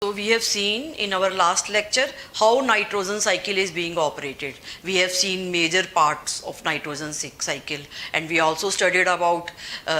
So we have seen in our last lecture how nitrogen cycle is being operated. We have seen major parts of nitrogen cycle, and we also studied about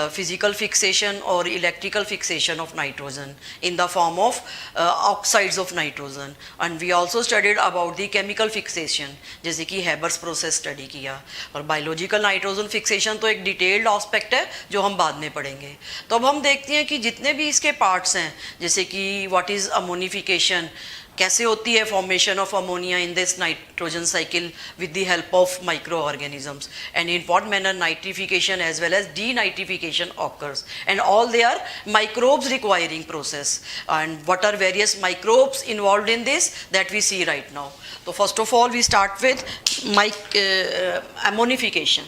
physical fixation or electrical fixation of nitrogen in the form of oxides of nitrogen, and we also studied about the chemical fixation जैसे कि Haber's process study किया. और biological nitrogen fixation तो एक detailed aspect है जो हम बाद में पढ़ेंगे. तो अब हम देखते हैं कि जितने भी इसके पार्ट्स हैं, जैसे कि व्हाट इज़ अमोनिफिकेशन, कैसे होती है formation of ammonia in this nitrogen cycle with the help of micro organisms, and in what manner nitrification as well as denitrification occurs, and all they are microbes requiring process, and what are various microbes involved in this that we see right now. So first of all we start with ammonification.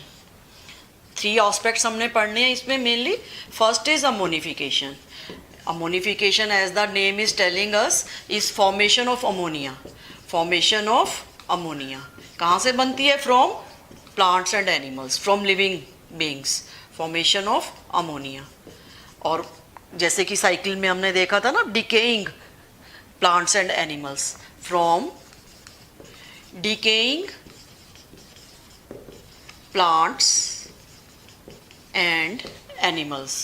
3 aspects हमने पढ़ने हैं इसमें mainly. First is ammonification. Ammonification, as the name is telling us, is formation of ammonia. Formation of ammonia. कहाँ से बनती है? From plants and animals, from living beings. Formation of ammonia. और जैसे कि साइकिल में हमने देखा था ना, decaying plants and animals. From decaying plants and animals,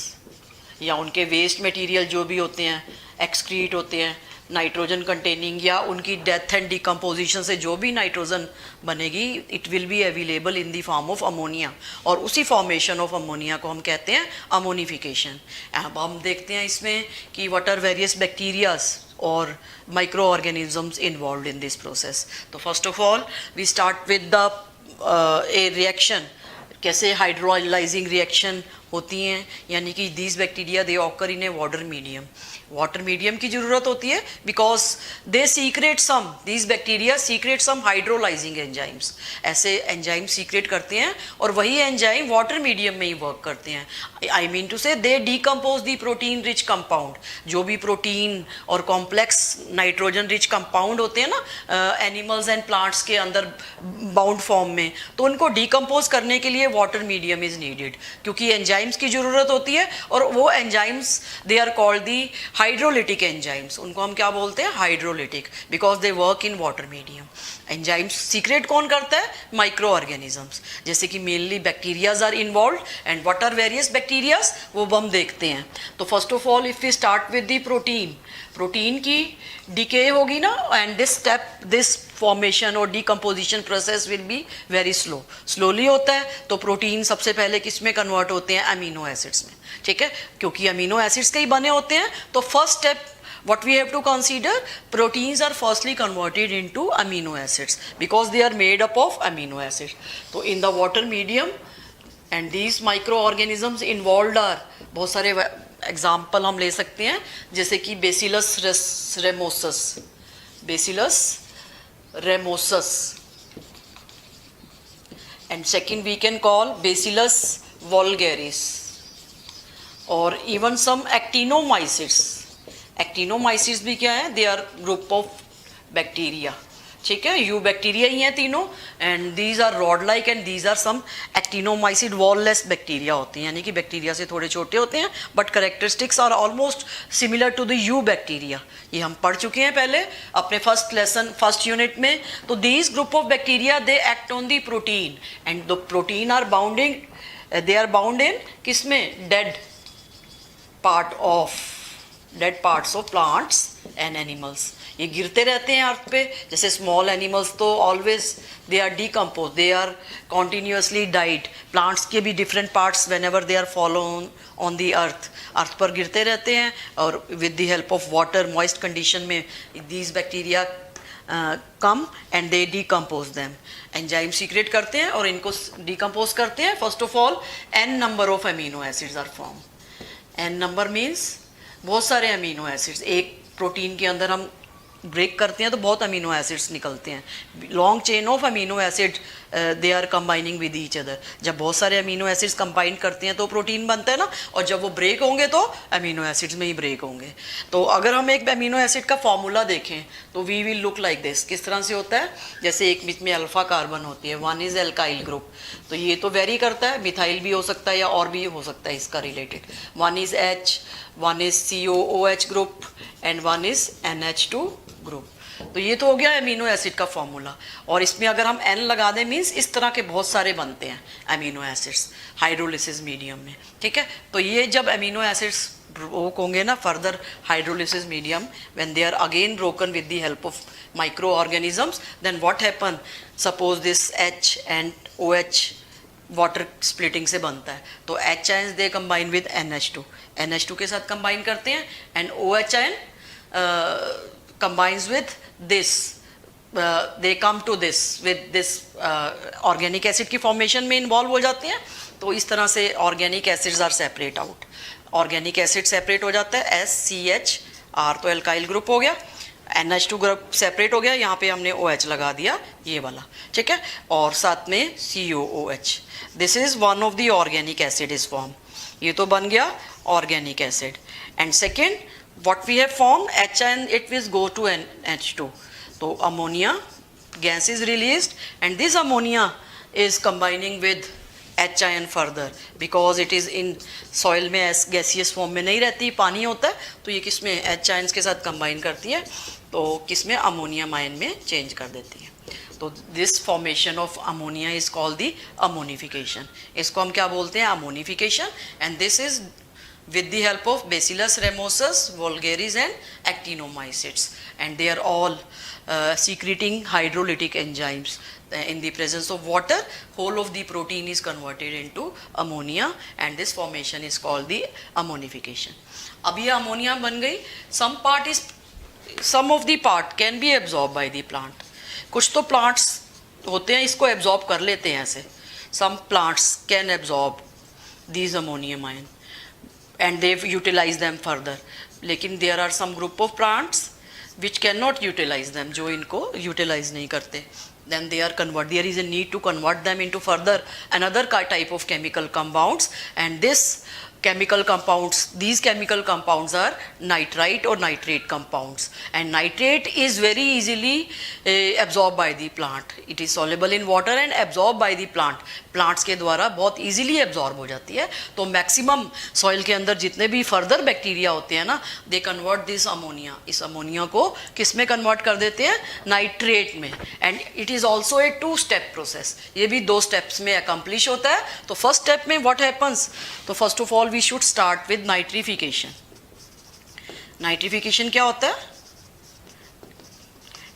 या उनके वेस्ट मटेरियल जो भी होते हैं, एक्सक्रीट होते हैं नाइट्रोजन कंटेनिंग, या उनकी डेथ एंड डिकम्पोजिशन से जो भी नाइट्रोजन बनेगी, it will be available in the form of ammonia, और उसी फॉर्मेशन ऑफ अमोनिया को हम कहते हैं अमोनिफिकेशन. अब हम देखते हैं इसमें कि व्हाट आर वेरियस बैक्टीरियाज और micro organisms involve in this process. तो first of all we start with the a reaction. कैसे हाइड्रोलाइजिंग रिएक्शन होती हैं, यानी कि these bacteria they occur in a water medium. Water medium की ज़रूरत होती है because they secrete some, these bacteria secrete some hydrolysing enzymes. ऐसे एंजाइम सीक्रेट करते हैं और वही एंजाइम वाटर मीडियम में ही वर्क करते हैं. आई मीन टू से दे डिकम्पोज दी प्रोटीन रिच कंपाउंड. जो भी प्रोटीन और कॉम्प्लेक्स नाइट्रोजन रिच कंपाउंड होते हैं ना एनिमल्स एंड प्लांट्स के अंदर बाउंड फॉर्म में, तो उनको डिकम्पोज करने के लिए वाटर मीडियम इज़ नीडेड, क्योंकि एंजाइम्स की ज़रूरत होती है. और वो enzymes they are called the hydrolytic enzymes. उनको हम क्या बोलते हैं? Hydrolytic, because they work in water medium. Enzymes secrete कौन करता है? माइक्रो ऑर्गेनिजम्स, जैसे कि mainly bacterias are involve. And what are various bacterias, वो हम देखते हैं. तो first of all if we start with the protein, protein की डिके होगी ना, एंड दिस फॉर्मेशन और decomposition process will be very slowly होता है. तो प्रोटीन सबसे पहले किस में कन्वर्ट होते हैं? अमीनो एसिड्स में. ठीक है, क्योंकि अमीनो एसिड्स के ही बने होते हैं. तो first step what we have to consider, proteins are firstly converted into amino acids because they are made up of amino acids. So in the water medium, and these microorganisms involved are, बहुत सारे example हम ले सकते हैं, जैसे कि Bacillus ramosus, and second we can call Bacillus vulgaris, or even some actinomycetes. Actinomycetes भी क्या है? They are group of bacteria. ठीक है, यू बैक्टीरिया ही हैं तीनों, and these are rod like, and these are some actinomycetes wallless bacteria होती हैं, यानी कि बैक्टीरिया से थोड़े छोटे होते हैं, but characteristics are almost similar to the eubacteria. ये हम पढ़ चुके हैं पहले अपने फर्स्ट यूनिट में. तो these group of bacteria they act on the protein, and the protein are bounding, they are bound in किस में? Dead parts of plants and animals. ये गिरते रहते हैं अर्थ पे. जैसे स्मॉल एनिमल्स तो always they are decompose, they are continuously died. Plants के भी different parts whenever they are follow on the earth पर गिरते रहते हैं, और with the help of water moist condition में these bacteria come and they decompose them. Enzyme secrete करते हैं और इनको डिकम्पोज करते हैं. First of all n number of amino acids are form. n number means बहुत सारे अमीनो एसिड्स. एक प्रोटीन के अंदर हम ब्रेक करते हैं तो बहुत अमीनो एसिड्स निकलते हैं. Long chain of amino acid they are combining with each other. जब बहुत सारे अमीनो एसिड्स कंबाइन करते हैं तो प्रोटीन बनता है ना, और जब वो ब्रेक होंगे तो अमीनो एसिड्स में ही ब्रेक होंगे. तो अगर हम एक अमीनो एसिड का फॉर्मूला देखें तो we will look like this. किस तरह से होता है, जैसे एक बीच में अल्फा कार्बन होती है, वन इज एल्काइल ग्रुप. तो ये तो वेरी करता है, मिथाइल भी हो सकता है या और भी हो सकता है इसका related. One is H, one is COOH group and one is NH2 group. तो ये तो हो गया अमीनो एसिड का फॉर्मूला. और इसमें अगर हम N लगा दें मीन्स इस तरह के बहुत सारे बनते हैं अमीनो एसिड्स हाइड्रोलिसिस मीडियम में. ठीक है, तो ये जब अमीनो एसिड्स ब्रोक होंगे ना further hydrolysis medium, when they are again broken with the help of micro organisms, then what happen, suppose this H and OH water splitting से बनता है, तो H ions they combine with NH2 के साथ combine करते हैं, and OH ion combines with this, they come to this with this organic acid की formation में involve हो जाते हैं. तो इस तरह से organic acids are separate out. Organic acid separate हो जाता है, SCH, R तो alkyl group हो गया, NH2 ग्रुप सेपरेट हो गया, यहाँ पे हमने OH लगा दिया ये वाला. ठीक है, और साथ में COOH. This is one of the organic acid is form. ये तो बन गया organic acid. And second what we have formed, H and it will go to NH2. So ammonia gas is released and this ammonia is combining with H ion further because it is in soil में gaseous form में नहीं रहती, पानी होता है, तो ये किस में H ions के साथ combine करती है, तो किस में ammonium ion में change कर देती है. तो this formation of ammonia is called the ammonification. इसको हम क्या बोलते हैं, ammonification. And this is with the help of Bacillus ramosus, vulgaris and actinomycetes, and they are all secreting hydrolytic enzymes. In the presence of water, whole of the protein is converted into ammonia and this formation is called the ammonification. अब ये ammonia बन गई. Some of the part can be absorbed by the plant. कुछ तो plants होते हैं इसको absorb कर लेते हैं ऐसे. Some plants can absorb these ammonium ion and they utilize them further. लेकिन there are some group of plants which cannot utilize them, जो इनको utilize नहीं करते. Then they are convert. There is a need to convert them into further another type of chemical compounds, and this chemical compounds, these chemical compounds are nitrite or nitrate compounds, and nitrate is very easily absorbed by the plant. It is soluble in water and absorbed by the plant. Plants के द्वारा बहुत easily absorb हो जाती है. तो maximum soil के अंदर जितने भी फर्दर बैक्टीरिया होते हैं ना, दे कन्वर्ट दिस अमोनिया, इस अमोनिया को किस में कन्वर्ट कर देते हैं, नाइट्रेट में. And it is also a 2 step process. ये भी 2 स्टेप्स में अकम्प्लिश होता है. तो फर्स्ट स्टेप में व्हाट हैपन्स, तो first of all we should start with nitrification. Nitrification क्या होता है,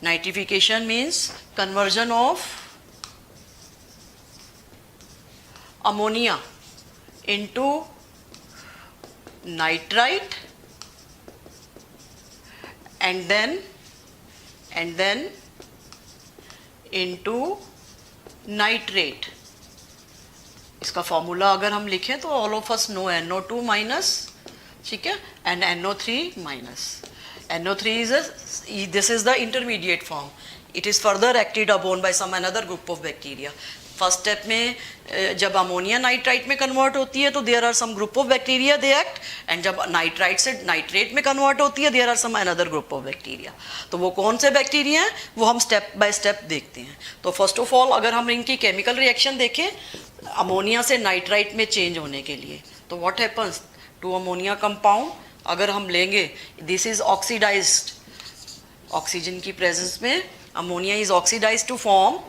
nitrification means conversion of ammonia into nitrite and then into nitrate. इसका फॉर्मूला अगर हम लिखें तो all of us know NO2 minus, ठीक है, and NO3 minus. NO3 is this is the intermediate form. It is further acted upon by some another group of bacteria. First step में जब ammonia nitrite में convert होती है तो there are some group of bacteria they act, and जब nitrite से nitrate में convert होती है there are some another group of bacteria. तो वो कौन से बैक्टीरिया हैं वो हम स्टेप बाय स्टेप देखते हैं. तो फर्स्ट ऑफ ऑल अगर हम इनकी केमिकल रिएक्शन देखें अमोनिया से नाइट्राइट में चेंज होने के लिए, तो what happens to ammonia compound अगर हम लेंगे, दिस इज ऑक्सीडाइज्ड, ऑक्सीजन की प्रेजेंस में ammonia is oxidised to form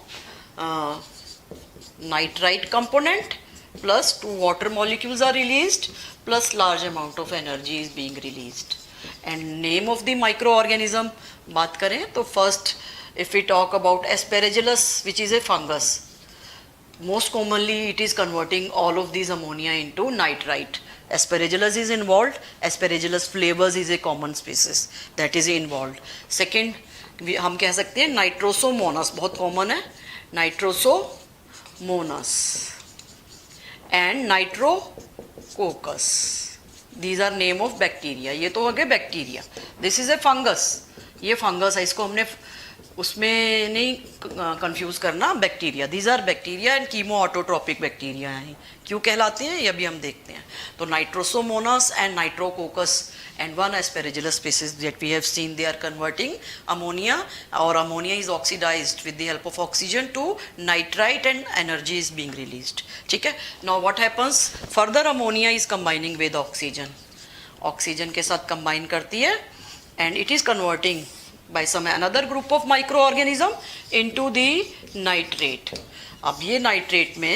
nitrite component plus 2 water molecules are released plus large amount of energy is being released. And name of the microorganism बात करें तो first if we talk about aspergillus which is a fungus, most commonly it is converting all of these ammonia into nitrite. Aspergillus is involved. Aspergillus flavors is a common species that is involved. Second हम कह सकते हैं nitrosomonas, बहुत common है, nitrosomonas and nitrococcus. These are name of bacteria. ये तो हो गए bacteria. This is a fungus. ये फंगस है, इसको हमने उसमें नहीं कंफ्यूज करना bacteria, these are bacteria and chemo autotrophic bacteria हैं, क्यों कहलाते हैं ये अभी हम देखते हैं। तो Nitrosomonas and Nitrococcus and one aspergillus species that we have seen, they are converting ammonia, or ammonia is oxidized with the help of oxygen to nitrite and energy is being released. ठीक है, now what happens, further ammonia is combining with oxygen, oxygen के साथ combine करती है and it is converting by some another group of microorganism into the nitrate. अब ये nitrate में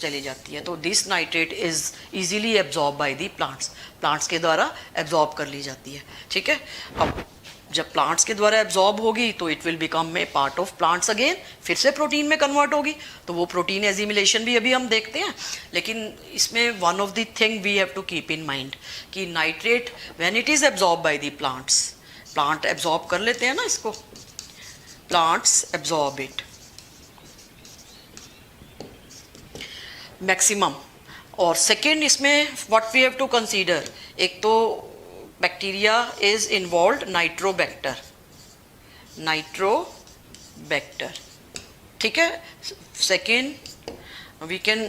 चली जाती है, तो this nitrate is easily absorb by the plants, plants के द्वारा एब्जॉर्ब कर ली जाती है। ठीक है, अब जब प्लांट्स के द्वारा एब्जॉर्ब होगी तो it will become a part of plants again, फिर से प्रोटीन में कन्वर्ट होगी, तो वो प्रोटीन एजिमिलेशन भी अभी हम देखते हैं। लेकिन इसमें one of the thing we have to keep in mind कि nitrate when it is absorb by the plants, plant absorb कर लेते हैं ना इसको, प्लांट्स एब्जॉर्ब इट मैक्सिमम। और सेकेंड इसमें what we have to consider, एक तो bacteria is involve nitrobacter, nitrobacter, ठीक है। Second we can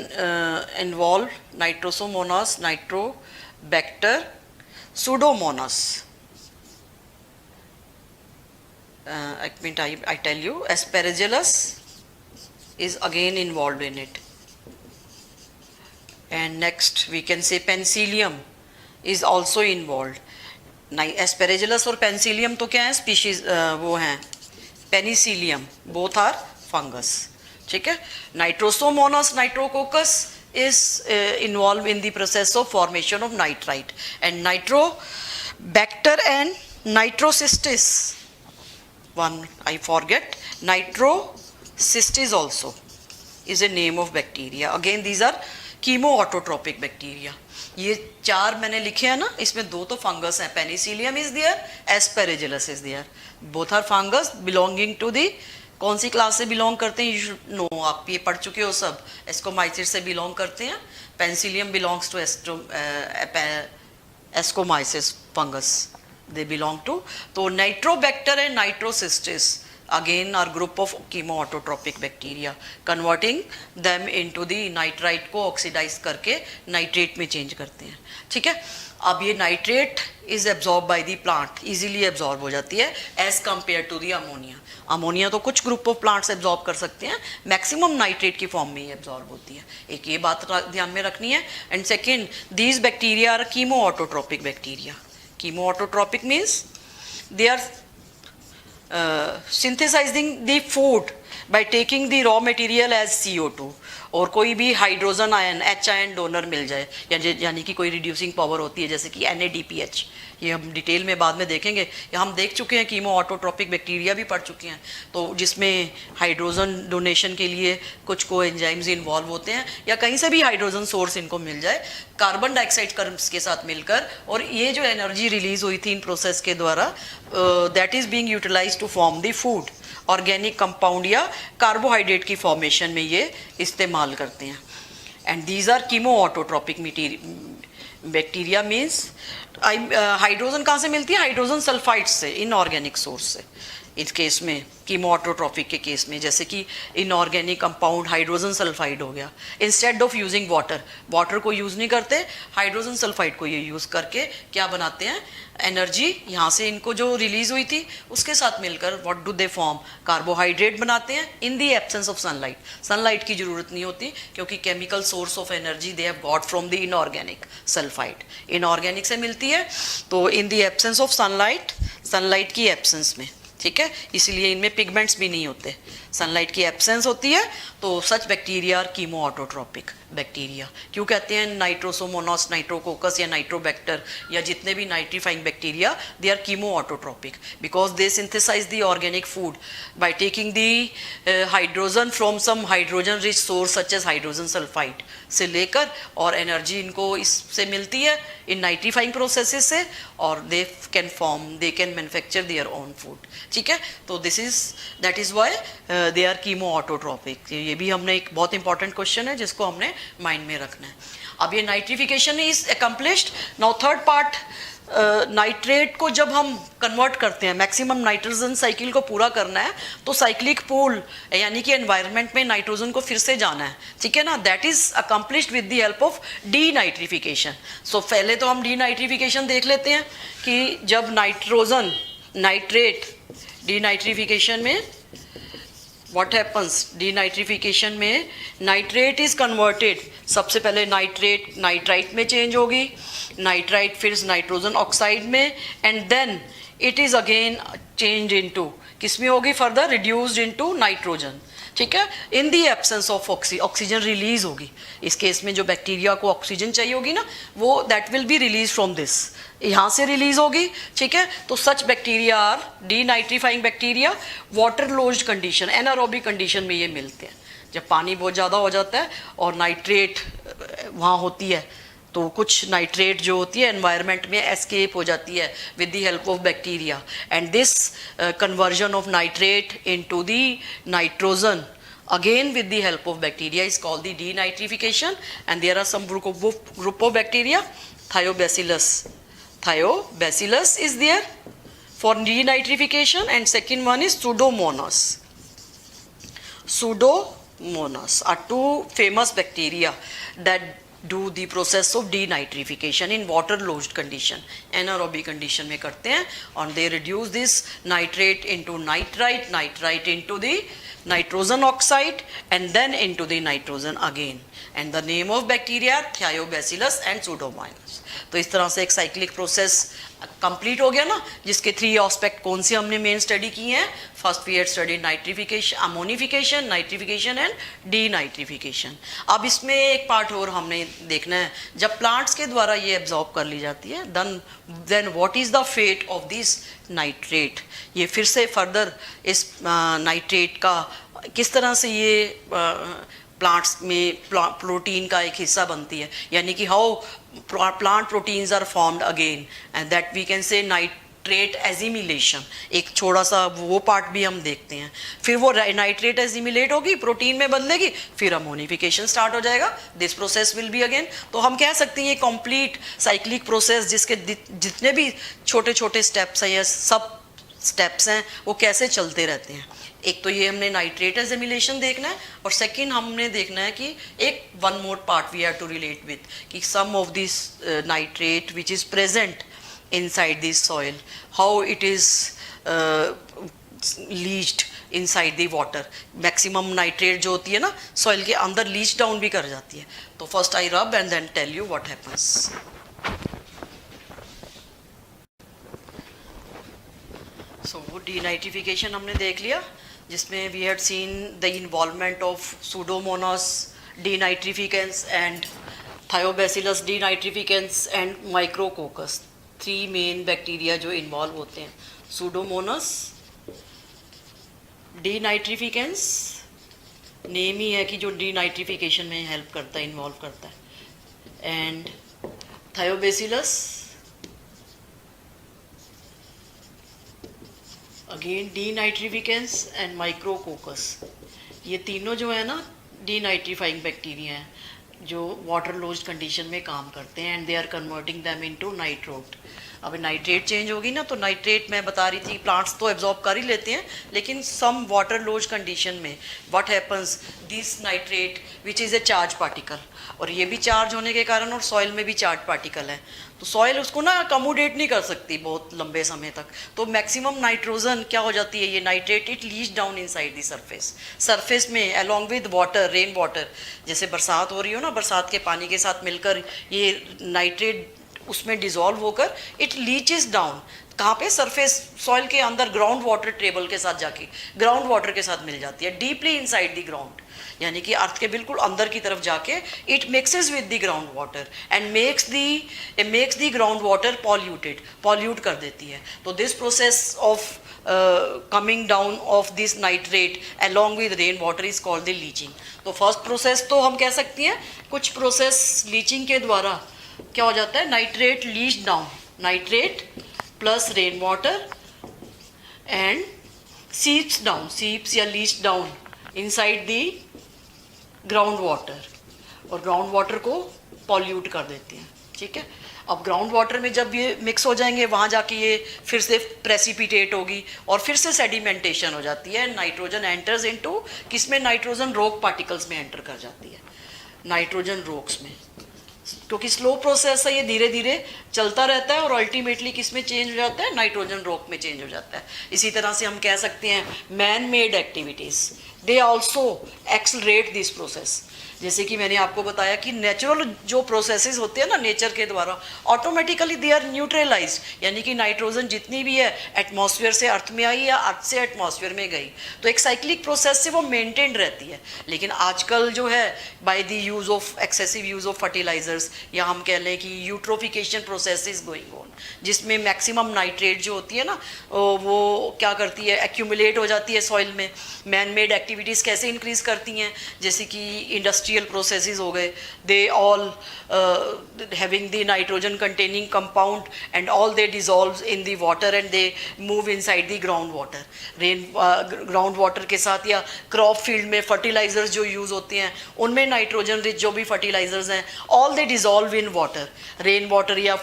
involve nitrosomonas, nitrobacter, pseudomonas, I tell you aspergillus is again involved in it, and next we can say penicillium is also involved. Aspergillus और penicillium तो क्या है, species वो हैं penicillium, both are fungus, ठीक है। Nitrosomonas, nitrococcus is involved in the process of formation of nitrite, and nitrobacter and nitrocystis, one I forget, nitrocystis also is a name of bacteria. Again these are chemo autotrophic bacteria. ये चार मैंने लिखे हैं ना, इसमें दो तो fungus हैं, penicillium is there, aspergillus is there, both are fungus belonging to the, कौन सी क्लास से बिलोंग करते हैं, यू शुड नो, आप ये पढ़ चुके हो सब, एस्कोमाइसिस से बिलोंग करते हैं। Penicillium belongs to ascomycetes fungus, they belong to. तो nitrobacter and nitrocystis again are group of chemoautotropic bacteria, converting them into the nitrite को ऑक्सीडाइज करके नाइट्रेट में चेंज करते हैं, ठीक है। अब ये nitrate is absorb by the plant, easily absorb हो जाती है as compare to the ammonia. Ammonia तो कुछ ग्रुप ऑफ प्लांट्स एब्जॉर्ब कर सकते हैं, मैक्सिमम नाइट्रेट की फॉर्म में ही एब्जॉर्ब होती है, एक ये बात ध्यान में रखनी है। And second, these bacteria are chemo autotrophic bacteria. Chemo autotrophic means they are synthesizing the food by taking the raw material as CO2, और कोई भी hydrogen ion H ion donor मिल जाए, यानी कि कोई रिड्यूसिंग पावर होती है जैसे कि NADPH, ये हम डिटेल में बाद में देखेंगे, या हम देख चुके हैं कीमो ऑटोट्रोपिक बैक्टीरिया भी पढ़ चुके हैं, तो जिसमें हाइड्रोजन डोनेशन के लिए कुछ को एंजाइम्स इन्वॉल्व होते हैं, या कहीं से भी हाइड्रोजन सोर्स इनको मिल जाए कार्बन डाइऑक्साइड कर्ब्स के साथ मिलकर, और ये जो एनर्जी रिलीज हुई थी इन प्रोसेस के द्वारा, that is being utilised to form the food, organic compound या कार्बोहाइड्रेट की फॉर्मेशन में ये इस्तेमाल करते हैं। And these are chemo autotrophic bacteria means hydrogen कहाँ से मिलती है, हाइड्रोजन सल्फाइड से, इनऑर्गेनिक सोर्स से। इस केस में कीमो ऑटोट्रोपिक के केस में जैसे कि इनऑर्गेनिक कंपाउंड हाइड्रोजन सल्फाइड हो गया, instead of using water, water को यूज़ नहीं करते, हाइड्रोजन सल्फाइड को ये यूज़ करके क्या बनाते हैं, एनर्जी यहाँ से इनको जो रिलीज हुई थी उसके साथ मिलकर what do they form, carbohydrate बनाते हैं in the absence of sunlight. Sunlight की जरूरत नहीं होती क्योंकि chemical source of energy they have got from the inorganic sulphide, inorganic से मिलती है, तो in the absence of sunlight, sunlight की एब्सेंस में, ठीक है, इसीलिए इनमें पिगमेंट्स भी नहीं होते, सनलाइट की एब्सेंस होती है, तो such bacteria are chemo autotrophic bacteria. क्यों कहते हैं नाइट्रोसोमोनास, नाइट्रोकोकस या नाइट्रोबैक्टर या जितने भी nitrifying bacteria, they are chemo autotrophic because they synthesise the organic food by taking the hydrogen from some hydrogen rich source such as hydrogen sulphide से लेकर, और एनर्जी इनको इससे मिलती है इन नाइट्रीफाइंग प्रोसेसेस से, और they can form, they can manufacture their own food, ठीक है। तो this is, that is why they are chemo autotrophic. ये भी हमने एक बहुत इंपॉर्टेंट क्वेश्चन है जिसको हमने माइंड में रखना है। अब ये nitrification is accomplished, now third part nitrate को जब हम कन्वर्ट करते हैं, मैक्सिमम नाइट्रोजन साइकिल को पूरा करना है, तो साइक्लिक पूल यानी कि एनवायरनमेंट में नाइट्रोजन को फिर से जाना है, ठीक है ना, that is accomplished with the help of denitrification. So पहले तो हम डीनाइट्रिफिकेशन देख लेते हैं कि जब नाइट्रोजन नाइट्रेट डीनाइट्रिफिकेशन में व्हाट हैपन्स, डीनाइट्रिफिकेशन में नाइट्रेट इज कन्वर्टेड, सबसे पहले नाइट्रेट नाइट्राइट में चेंज होगी, नाइट्राइट फिर नाइट्रोजन ऑक्साइड में, and then it is again change into किस में होगी, फर्दर रिड्यूस्ड इनटू नाइट्रोजन, ठीक है। In the absence of oxygen release होगी, इस केस में जो बैक्टीरिया को ऑक्सीजन चाहिए होगी ना, वो that will be release from this, यहाँ से रिलीज होगी, ठीक है। तो such bacteria are denitrifying bacteria, water logged condition anaerobic condition में ये मिलते हैं। जब पानी बहुत ज़्यादा हो जाता है और नाइट्रेट वहाँ होती है, तो कुछ नाइट्रेट जो होती है एनवायरनमेंट में एस्केप हो जाती है with the help of bacteria, and this conversion of nitrate into the nitrogen again with the help of bacteria is called the denitrification, and there are some group of bacteria, thiobacillus is there for denitrification, and second one is pseudomonas are two famous bacteria that do the process of denitrification in water logged condition, anaerobic condition में करते हैं, और they reduce this nitrate into nitrite, nitrite into the nitrogen oxide, and then into the nitrogen again, and the name of bacteria are thiobacillus and pseudomonas। तो इस तरह से एक cyclic process complete हो गया ना, जिसके 3 एस्पेक्ट कौन से हमने मेन स्टडी किए हैं। First we had study nitrification, ammonification, nitrification and denitrification. अब इसमें एक पार्ट और हमने देखना है, जब प्लांट्स के द्वारा ये एब्जॉर्ब कर ली जाती है, then what is the fate of this nitrate, ये फिर से फर्दर इस नाइट्रेट का किस तरह से ये प्लांट्स में प्रोटीन का एक हिस्सा बनती है, यानी कि how plant proteins are formed again, and that we can say nitrate assimilation, एक छोटा सा वो पार्ट भी हम देखते हैं। फिर वो नाइट्रेट एजिमिलेट होगी, प्रोटीन में बदलेगी, फिर अमोनिफिकेशन स्टार्ट हो जाएगा, this process will be again. तो हम कह सकते हैं ये कंप्लीट साइक्लिक प्रोसेस जिसके जितने भी छोटे छोटे स्टेप्स हैं या सब स्टेप्स हैं वो कैसे चलते रहते हैं। एक तो ये हमने नाइट्रेट एजिमिलेशन देखना है, और सेकंड हमने देखना है कि एक one more part we have to relate with कि some of this nitrate which is present inside this soil, how it is leached inside the water. Maximum nitrate जो होती है ना सॉइल के अंदर लीच डाउन भी कर जाती है। तो first I rub and then tell you what happens. So वो डीनाइट्रिफिकेशन हमने देख लिया, जिसमें we had seen the involvement of pseudomonas denitrificans and thiobacillus denitrificans and micrococcus, 3 main bacteria जो इन्वॉल्व होते हैं। सूडोमोनास डीनाइट्रिफिकेंस नेम ही है कि जो डीनाइट्रिफिकेशन में हेल्प करता है, इन्वॉल्व करता है, and thiobacillus again denitrificans and micrococcus, ये तीनों जो है ना डीनाइट्रीफाइंग बैक्टीरिया हैं जो वाटर लोज्ड कंडीशन में काम करते हैं, and they are converting them into nitrate. अब नाइट्रेट चेंज होगी ना, तो नाइट्रेट मैं बता रही थी प्लांट्स तो एब्जॉर्ब कर ही लेते हैं, लेकिन सम वाटर लोज्ड कंडीशन में what happens, this nitrate which is a charge particle, और ये भी चार्ज होने के कारण और सॉइल में भी चार्ज पार्टिकल है, तो सॉइल उसको ना अकोमोडेट नहीं कर सकती बहुत लंबे समय तक, तो मैक्सिमम नाइट्रोजन क्या हो जाती है, ये nitrate it leach down inside the surface में along with water, rain water, जैसे बरसात हो रही हो ना, बरसात के पानी के साथ मिलकर ये नाइट्रेट उसमें डिजॉल्व होकर इट लीचेस डाउन, कहाँ पे, सरफेस सॉइल के अंदर ग्राउंड वाटर टेबल के साथ जाके ग्राउंड वाटर के साथ मिल जाती है, डीपली इनसाइड द ग्राउंड, यानी कि अर्थ के बिल्कुल अंदर की तरफ जाके it mixes with the ground water and makes the ground water pollute कर देती है। तो this process of coming down of this nitrate along with rain water is called the leaching. तो फर्स्ट प्रोसेस तो हम कह सकते हैं, कुछ प्रोसेस लीचिंग के द्वारा क्या हो जाता है, nitrate leach down, nitrate plus rain water and seeps down, seeps या leach down inside the ground water, और ग्राउंड वाटर को पॉल्यूट कर देते हैं, ठीक है। अब ग्राउंड वाटर में जब ये मिक्स हो जाएंगे वहाँ जाके ये फिर से प्रेसिपिटेट होगी और फिर से सेडिमेंटेशन हो जाती है। नाइट्रोजन एंटर्स इनटू किस में, नाइट्रोजन रॉक पार्टिकल्स में एंटर कर जाती है, नाइट्रोजन रॉक्स में, क्योंकि स्लो प्रोसेस है, ये धीरे धीरे चलता रहता है और अल्टीमेटली किस में चेंज हो जाता है, नाइट्रोजन रॉक में चेंज हो जाता है। इसी तरह से हम कह सकते हैं man made activities they also accelerate this process. जैसे कि मैंने आपको बताया कि नेचुरल जो प्रोसेसेस होते हैं ना नेचर के द्वारा, ऑटोमेटिकली दे आर न्यूट्रलाइज, यानी कि नाइट्रोजन जितनी भी है एटमॉस्फेयर से अर्थ में आई या अर्थ से एटमॉस्फेयर में गई, तो एक साइक्लिक प्रोसेस से वो मेंटेन रहती है। लेकिन आजकल जो है by the use of excessive use of fertilizers, या हम कह लें कि eutrophication process is going on, जिसमें मैक्सिमम नाइट्रेट जो होती है ना वो क्या करती है, एक्यूमुलेट हो जाती है सॉइल में। मैन मेड एक्टिविटीज़ कैसे इंक्रीज़ करती हैं, जैसे कि इंडस्ट्रियल प्रोसेसेस हो गए, they all having the nitrogen containing compound and all they dissolve in the water and they move inside the ground water. Ground water के साथ या क्रॉप फील्ड में फर्टिलाइजर्स जो यूज़ होते हैं उनमें नाइट्रोजन रिच जो भी फर्टिलाइजर्स हैं all they dissolve in water, rain water या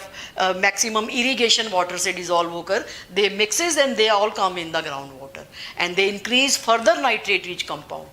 मैक्सिमम इरीगेशन वाटर से डिजॉल्व होकर they mixes and they all come in the ground water and they increase further nitrate rich compound,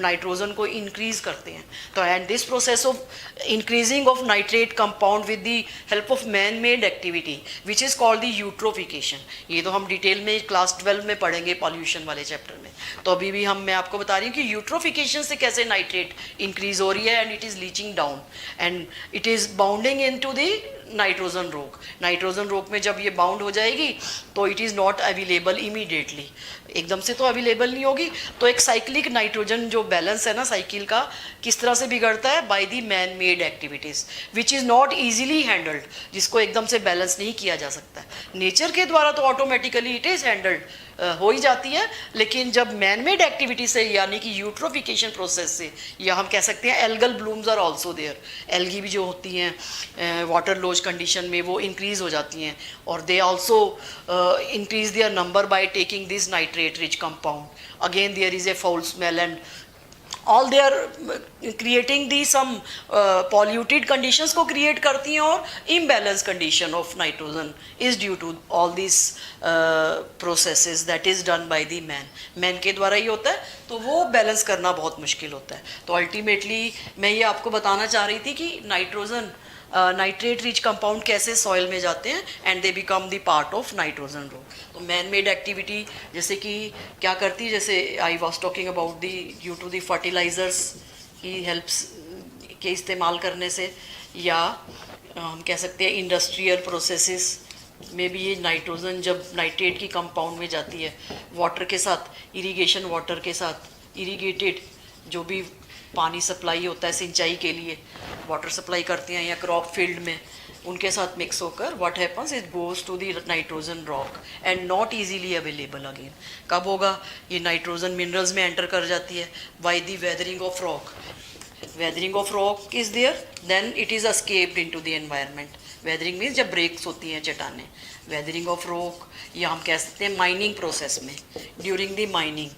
nitrogen को increase करते हैं। तो and this process of increasing of nitrate compound with the help of man made activity which is called the eutrophication. ये तो हम detail में class 12 में पढ़ेंगे पॉल्यूशन वाले चैप्टर में। तो अभी भी मैं आपको बता रही हूँ कि यूट्रोफिकेशन से कैसे नाइट्रेट इंक्रीज हो रही है and it is leaching down and it is bounding into the nitrogen rock. Nitrogen rock में जब ये बाउंड हो जाएगी तो it is not available immediately, एकदम से तो अवेलेबल नहीं होगी। तो एक साइक्लिक नाइट्रोजन जो बैलेंस है ना साइकिल का, किस तरह से बिगड़ता है, by the man made activities which is not easily handled, जिसको एकदम से बैलेंस नहीं किया जा सकता है। नेचर के द्वारा तो ऑटोमेटिकली इट इज़ हैंडल्ड हो ही जाती है, लेकिन जब मैन मेड एक्टिविटी से यानी कि यूट्रोफिकेशन प्रोसेस से, या हम कह सकते हैं algal blooms are also there, algae भी जो होती हैं वाटर लोज कंडीशन में वो इंक्रीज हो जाती हैं और they also increase their number by taking this nitrate rich compound. Again there is a foul smell and all they are creating the some polluted conditions को क्रिएट करती हैं और imbalance condition of nitrogen is due to all this processes that is done by the man के द्वारा ही होता है। तो वो बैलेंस करना बहुत मुश्किल होता है। तो अल्टीमेटली मैं ये आपको बताना चाह रही थी कि नाइट्रोजन नाइट्रेट रिच कंपाउंड कैसे सॉइल में जाते हैं and they become the part of nitrogen rock. तो मैन मेड एक्टिविटी जैसे कि क्या करती है, जैसे I was talking about the due to the fertilizers की हेल्प्स के इस्तेमाल करने से, या हम कह सकते हैं इंडस्ट्रियल प्रोसेसेस में भी ये नाइट्रोजन जब नाइट्रेट की कंपाउंड में जाती है वाटर के साथ, इरिगेशन वाटर के साथ, इरिगेटेड जो भी पानी सप्लाई होता है सिंचाई के लिए वाटर सप्लाई करते हैं या क्रॉप फील्ड में, उनके साथ मिक्स होकर what happens it goes to the nitrogen rock and not easily available again. कब होगा ये नाइट्रोजन मिनरल्स में एंटर कर जाती है by the weathering of rock. Weathering of rock is there then it is escaped into the environment. Weathering means जब breaks होती हैं चट्टानें, वेदरिंग ऑफ रॉक, या हम कह सकते हैं माइनिंग प्रोसेस में, during the mining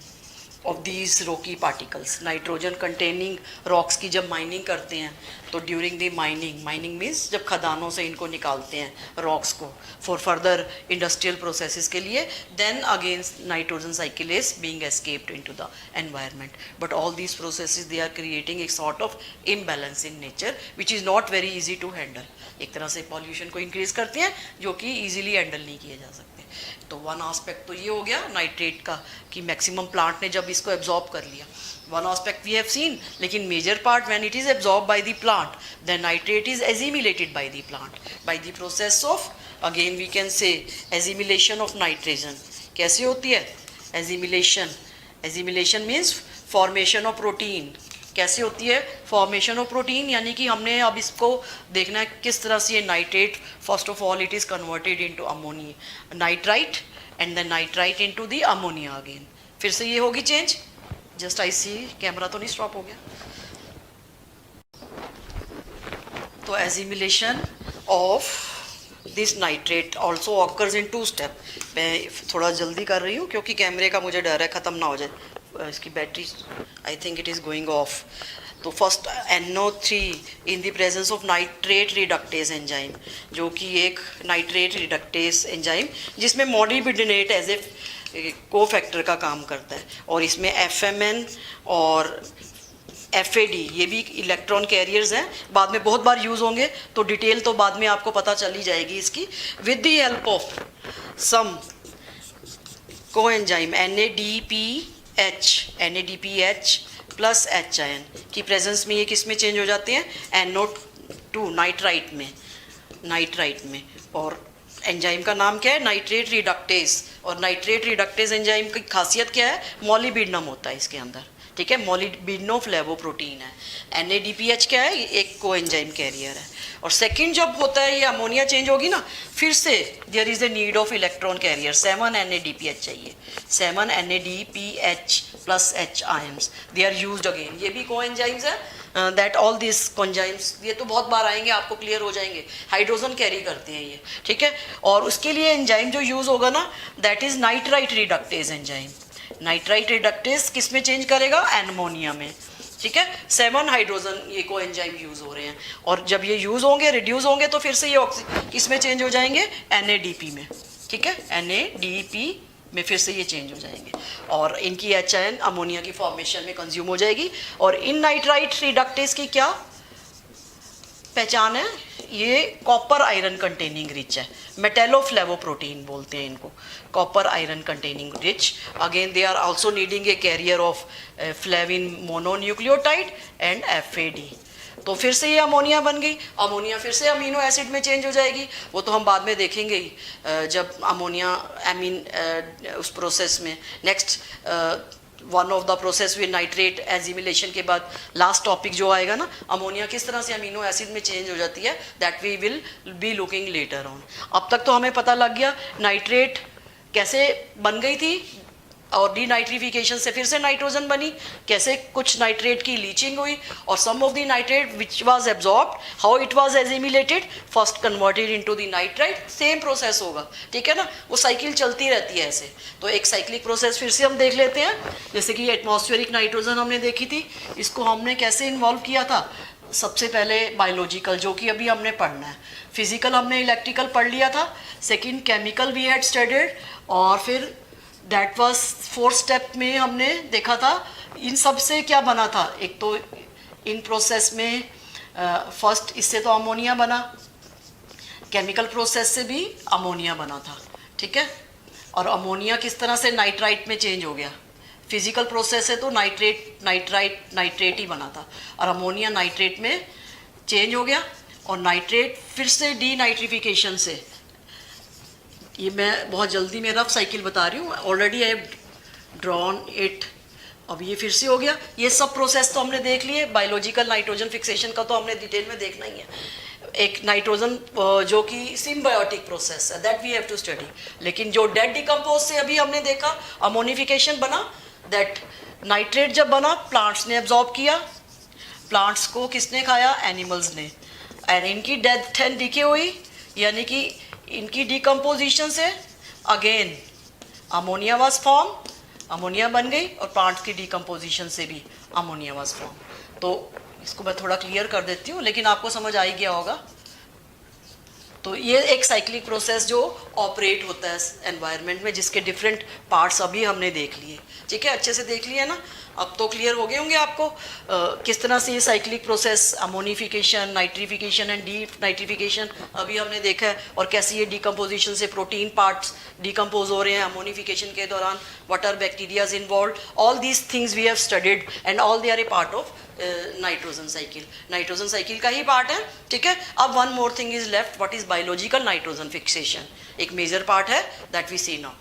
of these Rocky particles, nitrogen containing rocks की जब माइनिंग करते हैं तो ड्यूरिंग द माइनिंग मीन्स जब खदानों से इनको निकालते हैं रॉक्स को फॉर फर्दर इंडस्ट्रियल प्रोसेसेस के लिए, then again nitrogen cycle is being escaped into the environment. But all these processes they are creating एक sort of imbalance in nature which is not very easy to handle. एक तरह से pollution को increase करते हैं जो कि easily handle नहीं किए जा सकते। तो वन आस्पेक्ट तो ये हो गया नाइट्रेट का कि मैक्सिमम प्लांट ने जब इसको एब्जॉर्ब कर लिया, one aspect we have seen. लेकिन major part when it is absorb by the plant then nitrate is assimilated by the plant by the process of, again we can say assimilation of nitrogen. कैसे होती है assimilation? Assimilation means formation of protein. कैसे होती है formation of protein? यानी कि हमने अब इसको देखना है किस तरह से ये nitrate, first of all it is converted into ammonia, nitrite and then nitrite into the ammonia again. फिर से ये होगी change. Just I see camera तो नहीं स्टॉप हो गया। तो assimilation of this nitrate also occurs in 2 step. मैं थोड़ा जल्दी कर रही हूँ क्योंकि कैमरे का मुझे डर है ख़त्म ना हो जाए, इसकी battery I think it is going off. तो first NO3 in the presence of nitrate reductase enzyme, जो कि एक नाइट्रेट रिडक्टेज एंजाइम जिसमें मोलिब्डेनेट एज ए को फैक्टर का काम करता है, और इसमें FMN और FAD ये भी इलेक्ट्रॉन कैरियर्स हैं, बाद में बहुत बार यूज़ होंगे, तो डिटेल तो बाद में आपको पता चली जाएगी इसकी। With the help of some को enzyme NADPH plus H ion की प्रेजेंस में ये किस में चेंज हो जाते हैं, NO2 नाइट्राइट में। और एंजाइम का नाम क्या है, नाइट्रेट रिडक्टेज। और नाइट्रेट रिडक्टेज एंजाइम की खासियत क्या है, मॉलिब्डेनम होता है इसके अंदर, ठीक है, मोलिब्डेनोफ्लेवोप्रोटीन है। NADPH क्या है, एक को एंजाइम कैरियर है। और सेकंड जब होता है ये अमोनिया चेंज होगी ना, फिर से there is a need of electron carrier, 7 NADPH चाहिए, 7 NADPH plus H ions, they are used again. ये भी को एंजाइम्स है, दैट ऑल दिस कोएंजाइम्स, ये तो बहुत बार आएंगे, आपको क्लियर हो जाएंगे, हाइड्रोजन कैरी करते हैं ये, ठीक है। और उसके लिए एंजाइम जो यूज होगा ना, that is nitrite reductase enzyme. Nitrite reductase किस में चेंज करेगा, एमोनिया में, ठीक है। 7 हाइड्रोजन ये को एंजाइम यूज हो रहे हैं, और जब ये यूज होंगे, रिड्यूस होंगे, तो फिर से ये किस में चेंज हो जाएंगे, NADP में, ठीक है, NADP में फिर से ये चेंज हो जाएंगे, और इनकी H आयन अमोनिया की फॉर्मेशन में कंज्यूम हो जाएगी। और इन नाइट्राइट रिडक्टेज की क्या पहचान है, ये कॉपर आयरन कंटेनिंग रिच है, मेटेलोफ्लेवोप्रोटीन बोलते हैं इनको, copper iron containing rich. Again they are also needing a carrier of flavin mononucleotide and FAD। तो फिर से ये अमोनिया बन गई, अमोनिया फिर से अमीनो एसिड में चेंज हो जाएगी, वो तो हम बाद में देखेंगे ही, जब अमोनिया उस प्रोसेस में next one of the process with nitrate assimilation के बाद लास्ट टॉपिक जो आएगा ना, अमोनिया किस तरह से अमीनो एसिड में चेंज हो जाती है, that we will be looking later on. अब तक तो हमें पता लग गया नाइट्रेट कैसे बन गई थी, और डीनाइट्रिफिकेशन से फिर से नाइट्रोजन बनी, कैसे कुछ नाइट्रेट की लीचिंग हुई, और some of the nitrate which was absorbed, how it was assimilated, first converted into the nitrite, same process होगा, ठीक है ना, वो साइकिल चलती रहती है ऐसे। तो एक साइक्लिक प्रोसेस फिर से हम देख लेते हैं, जैसे कि एटमॉस्फेरिक नाइट्रोजन हमने देखी थी, इसको हमने कैसे इन्वॉल्व किया था। सबसे पहले बायोलॉजिकल, जो कि अभी हमने पढ़ना है, फिजिकल हमने इलेक्ट्रिकल पढ़ लिया था, second chemical we had studied, और फिर दैट वाज 4th स्टेप में हमने देखा था इन सब से क्या बना था। एक तो इन प्रोसेस में फर्स्ट इससे तो अमोनिया बना, केमिकल प्रोसेस से भी अमोनिया बना था, ठीक है। और अमोनिया किस तरह से नाइट्राइट में चेंज हो गया, फिजिकल प्रोसेस से तो नाइट्रेट ही बना था, और अमोनिया नाइट्रेट में चेंज हो गया, और नाइट्रेट फिर से डीनाइट्रिफिकेशन से, ये मैं बहुत जल्दी में रफ साइकिल बता रही हूँ, already I have drawn it, अब ये फिर से हो गया। ये सब प्रोसेस तो हमने देख लिए, बायोलॉजिकल नाइट्रोजन फिक्सेशन का तो हमने डिटेल में देखना ही है। एक नाइट्रोजन जो कि सिम्बायोटिक प्रोसेस है, that we have to study. लेकिन जो डेड डिकम्पोज से अभी हमने देखा अमोनिफिकेशन बना, दैट नाइट्रेट जब बना प्लांट्स ने एब्जॉर्ब किया, प्लांट्स को किसने खाया, एनिमल्स ने, एंड इनकी डेथ एंड डिके हुई, यानी कि इनकी डिकम्पोजिशन से again ammonia was form, ammonia बन गई, और प्लांट की डिकम्पोजिशन से भी अमोनिया वाज फॉर्म। तो इसको मैं थोड़ा क्लियर कर देती हूँ, लेकिन आपको समझ आ ही गया होगा। तो ये एक साइक्लिक प्रोसेस जो ऑपरेट होता है एनवायरनमेंट में, जिसके डिफरेंट पार्ट्स अभी हमने देख लिए, ठीक है, अच्छे से देख लिए ना, अब तो क्लियर हो गए होंगे आपको किस तरह से ये cyclic process ammonification, nitrification and denitrification अभी हमने देखा है, और कैसे ये डिकम्पोजिशन से प्रोटीन पार्ट्स डिकम्पोज हो रहे हैं अमोनिफिकेशन के दौरान, what are bacterias involve, all these things we have studied and all they are a part of nitrogen cycle. Nitrogen cycle का ही पार्ट है, ठीक है। अब one more thing is left, what is biological nitrogen fixation, एक major part है, that we see now.